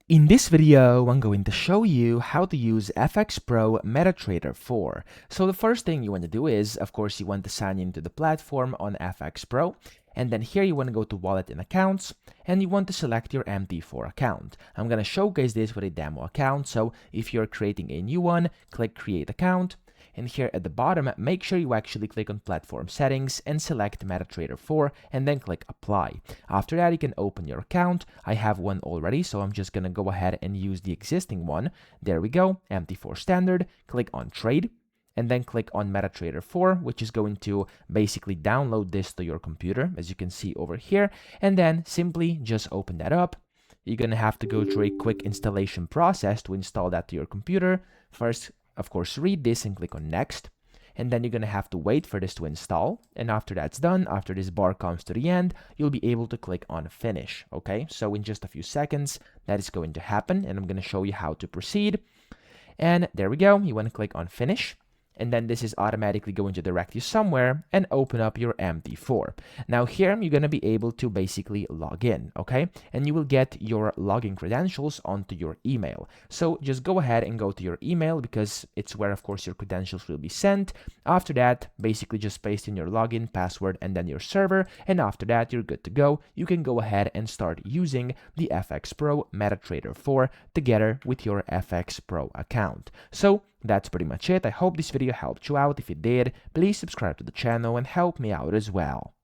In this video, I'm going to show you how to use FxPro MetaTrader 4. So the first thing you want to do is, of course, you want to sign into the platform on FxPro. And then here you want to go to Wallet and Accounts, and you want to select your MT4 account. I'm going to showcase this with a demo account, so if you're creating a new one, click Create Account. And here at the bottom, make sure you actually click on Platform Settings and select MetaTrader 4 and then click Apply. After that, you can open your account. I have one already, so I'm just going to go ahead and use the existing one. There we go, MT4 Standard. Click on Trade and then click on MetaTrader 4, which is going to basically download this to your computer, as you can see over here. And then simply just open that up. You're going to have to go through a quick installation process to install that to your computer. First, of course, read this and click on Next. And then you're going to have to wait for this to install. And after that's done, after this bar comes to the end, you'll be able to click on Finish. Okay, so in just a few seconds, that is going to happen. And I'm going to show you how to proceed. And there we go. You want to click on Finish. And then this is automatically going to direct you somewhere and open up your MT4. Now here you're going to be able to basically log in, okay? And you will get your login credentials onto your email. So just go ahead and go to your email because it's where, of course, your credentials will be sent. After that, basically just paste in your login, password, and then your server. And after that, you're good to go. You can go ahead and start using the FxPro MetaTrader 4 together with your FxPro account. So that's pretty much it. I hope this video helped you out. If it did, please subscribe to the channel and help me out as well.